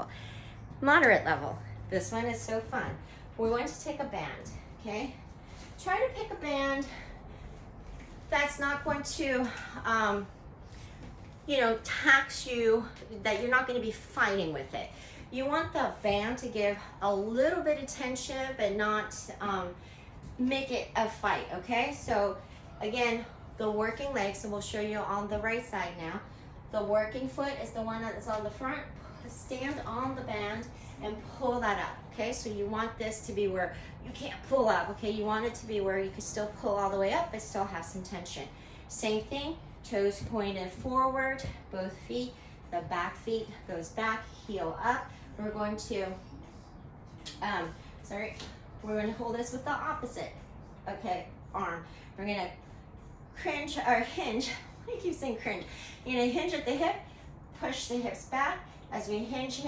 level. Moderate level. This one is so fun. We're going to take a band, okay? Try to pick a band that's not going to, tax you, that you're not going to be fighting with it. You want the band to give a little bit of tension, but not make it a fight, okay? So again, the working leg, so we'll show you on the right side now. The working foot is the one that's on the front. Stand on the band and pull that up, okay? So you want this to be where you can't pull up, okay? You want it to be where you can still pull all the way up, but still have some tension. Same thing, toes pointed forward, both feet. The back feet goes back, heel up. We're going to, we're going to hold this with the opposite, okay, arm. We're going to hinge. I keep saying cringe. You're going to hinge at the hip, push the hips back as we hinge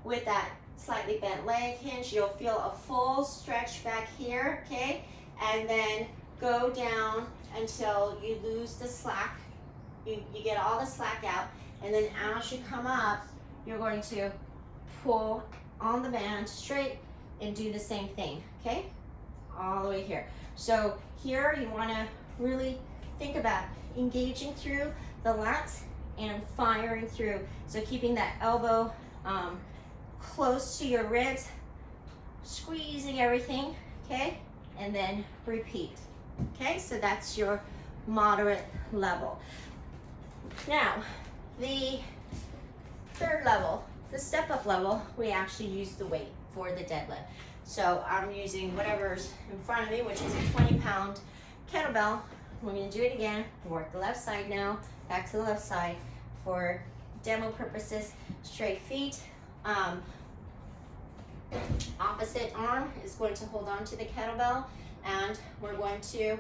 with that slightly bent leg hinge. You'll feel a full stretch back here, okay? And then go down until you lose the slack. You get all the slack out, and then as you come up, you're going to pull on the band straight and do the same thing, okay? All the way here. So here you want to really think about engaging through the lats and firing through. So keeping that elbow close to your ribs, squeezing everything, okay? And then repeat, okay? So that's your moderate level. Now, the third level, the step-up level, we actually use the weight for the deadlift. So I'm using whatever's in front of me, which is a 20-pound kettlebell. We're going to do it again. Work the left side now, back to the left side. For demo purposes, straight feet. Opposite arm is going to hold on to the kettlebell, and we're going to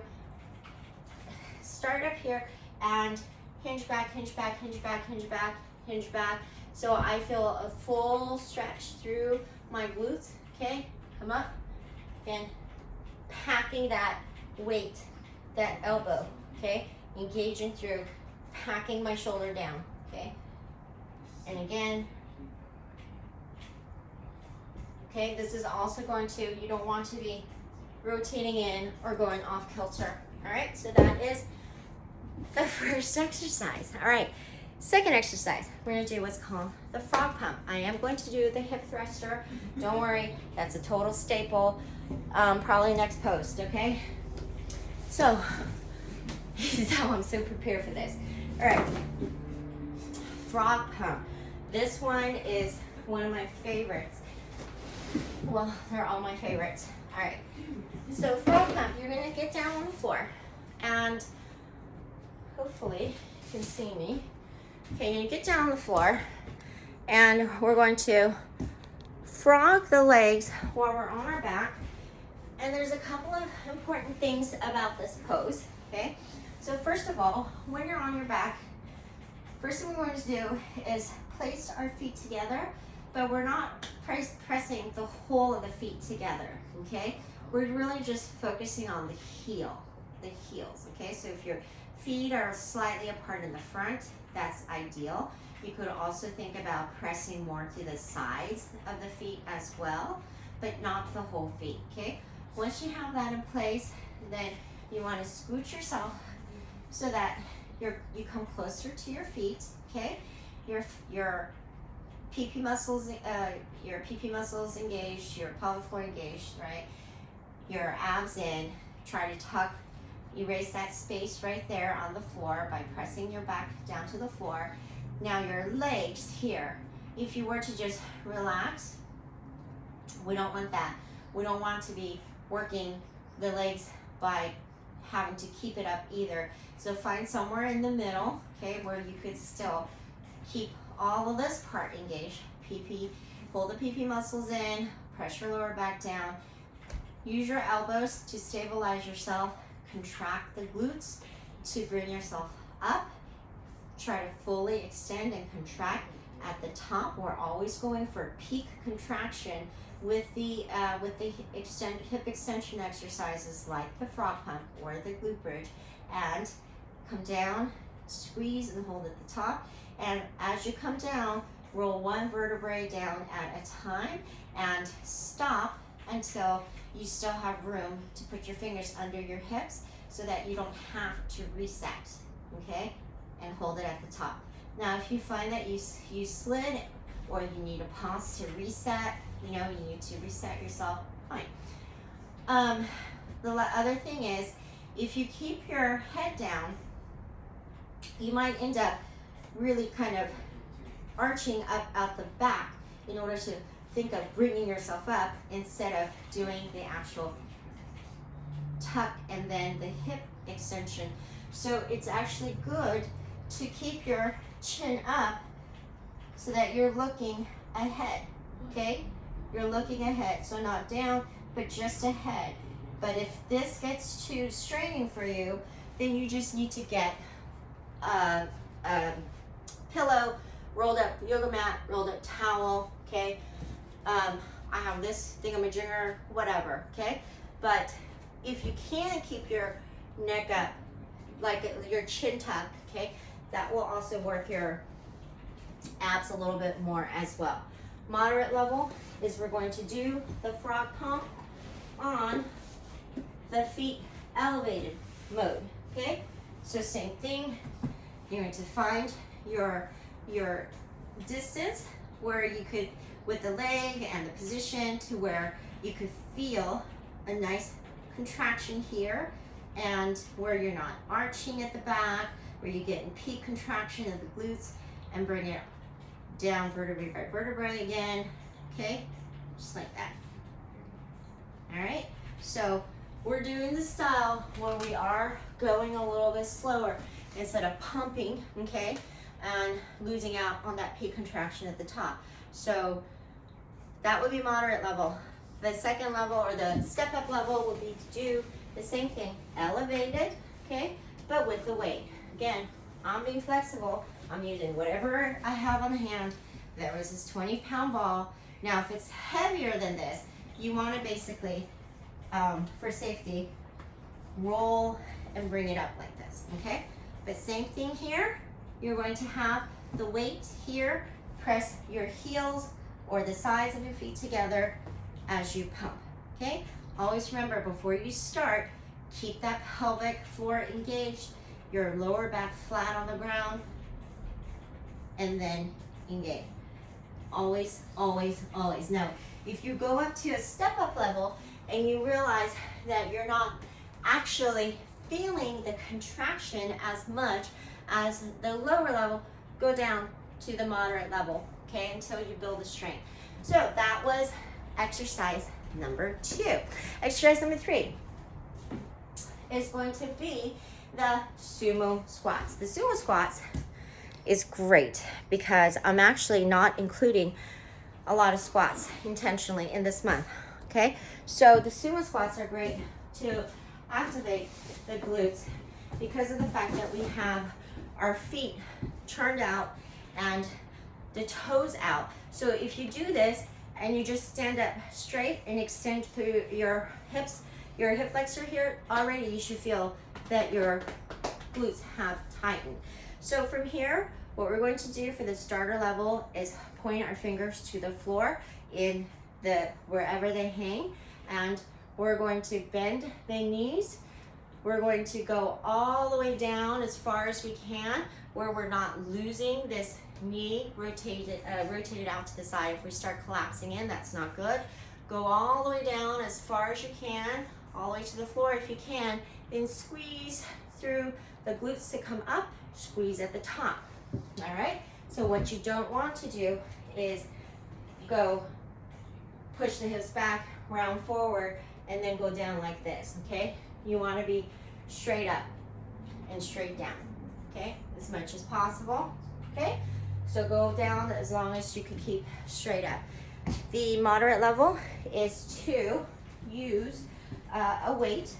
start up here and hinge back, hinge back, hinge back, hinge back, hinge back. So I feel a full stretch through my glutes, okay? Come up, and packing that weight, that elbow, okay? Engaging through, packing my shoulder down, okay? And again, okay, this is also going to, you don't want to be rotating in or going off kilter, all right? So that is the first exercise. All right, second exercise, we're gonna do what's called the frog pump. I am going to do the hip thruster. Don't worry, that's a total staple, probably next post, okay? So, this is how I'm so prepared for this. All right, frog pump. This one is one of my favorites. Well, they're all my favorites. All right, so frog pump, you're gonna get down on the floor, and hopefully you can see me. Okay, you're gonna get down on the floor, and we're going to frog the legs while we're on our back. And there's a couple of important things about this pose, okay? So first of all, when you're on your back, first thing we're going to do is place our feet together, but we're not pressing the whole of the feet together, okay? We're really just focusing on the heels, okay? So if your feet are slightly apart in the front, that's ideal. You could also think about pressing more to the sides of the feet as well, but not the whole feet, okay? Once you have that in place, then you want to scoot yourself so that you come closer to your feet, okay? Your PP muscles, engaged, your pelvic floor engaged, right? Your abs in. Try to tuck. Erase that space right there on the floor by pressing your back down to the floor. Now your legs here. If you were to just relax, we don't want that. We don't want to be working the legs by having to keep it up either. So find somewhere in the middle, okay, where you could still keep all of this part engaged. PP, pull the PP muscles in, press your lower back down. Use your elbows to stabilize yourself. Contract the glutes to bring yourself up. Try to fully extend and contract at the top. We're always going for peak contraction with the hip extension exercises like the frog pump or the glute bridge, and come down, squeeze and hold at the top. And as you come down, roll one vertebrae down at a time and stop until you still have room to put your fingers under your hips so that you don't have to reset, okay? And hold it at the top. Now, if you find that you slid or you need a pause to reset, you need to reset yourself, fine. The other thing is, if you keep your head down, you might end up really kind of arching up out the back in order to think of bringing yourself up instead of doing the actual tuck and then the hip extension. So it's actually good to keep your chin up so that you're looking ahead, okay? You're looking ahead, so not down, but just ahead. But if this gets too straining for you, then you just need to get a pillow, rolled up yoga mat, rolled up towel, okay? I have this thingamajigger, whatever, okay? But if you can keep your neck up, like your chin tuck, okay, that will also work your abs a little bit more as well. Moderate level is we're going to do the frog pump on the feet elevated mode, okay? So same thing, you're going to find your distance where you could, with the leg and the position to where you could feel a nice contraction here and where you're not arching at the back, where you get in peak contraction of the glutes, and bring it down vertebrae by vertebrae again, okay? Just like that. All right, so we're doing the style where we are going a little bit slower instead of pumping, okay, and losing out on that peak contraction at the top. So that would be moderate level. The second level, or the step up level, would be to do the same thing, elevated, okay, but with the weight. Again, I'm being flexible. I'm using whatever I have on hand. There was this 20-pound ball. Now, if it's heavier than this, you want to basically, for safety, roll and bring it up like this, okay? But same thing here. You're going to have the weight here. Press your heels or the sides of your feet together as you pump, okay? Always remember, before you start, keep that pelvic floor engaged, your lower back flat on the ground, and then engage. Always, always, always. Now, if you go up to a step-up level and you realize that you're not actually feeling the contraction as much as the lower level, go down to the moderate level, okay, until you build the strength. So that was exercise number 2. Exercise number 3 is going to be the sumo squats. The sumo squats is great because I'm actually not including a lot of squats intentionally in this month, okay? So the sumo squats are great to activate the glutes because of the fact that we have our feet turned out and the toes out. So if you do this and you just stand up straight and extend through your hips, your hip flexor here, already you should feel that your glutes have tightened. So from here, what we're going to do for the starter level is point our fingers to the floor in the wherever they hang, and we're going to bend the knees. We're going to go all the way down as far as we can, where we're not losing this knee rotated out to the side. If we start collapsing in, that's not good. Go all the way down as far as you can, all the way to the floor if you can, then squeeze through the glutes to come up, squeeze at the top. All right, so what you don't want to do is go push the hips back, round forward, and then go down like this, okay? You want to be straight up and straight down, okay? As much as possible, okay? So go down as long as you can keep straight up. The moderate level is to use a weight.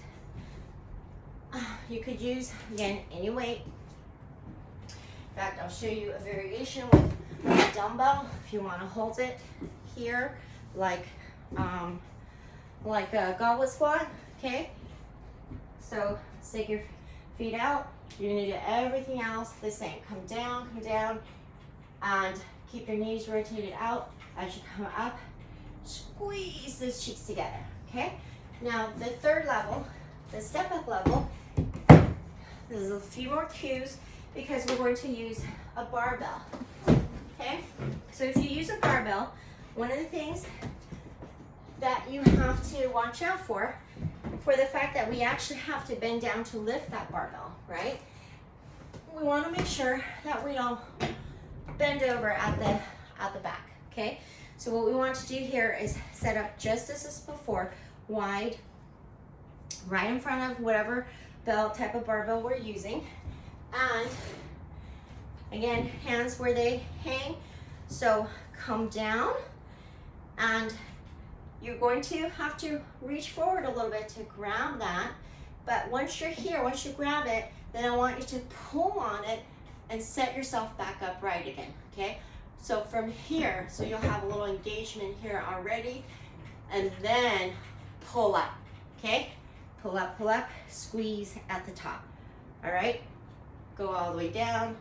You could use, again, any weight. In fact, I'll show you a variation with a dumbbell if you want to hold it here, like a goblet squat, okay? So stick your feet out. You're gonna do everything else the same. Come down, and Keep your knees rotated out as you come up. Squeeze those cheeks together, okay? Now, the third level, the step up level, there's a few more cues because we're going to use a barbell, okay? So if you use a barbell, one of the things that you have to watch out for the fact that we actually have to bend down to lift that barbell, right? We want to make sure that we don't bend over at the back, okay? So what we want to do here is set up just as before, wide, right in front of whatever bell type of barbell we're using. And again, hands where they hang. So come down, and you're going to have to reach forward a little bit to grab that. But once you're here, once you grab it, then I want you to pull on it and set yourself back upright again, okay? So from here, so you'll have a little engagement here already, and then pull up, okay? Pull up, squeeze at the top, all right? Go all the way down,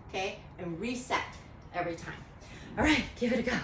okay? And reset every time. All right, give it a go.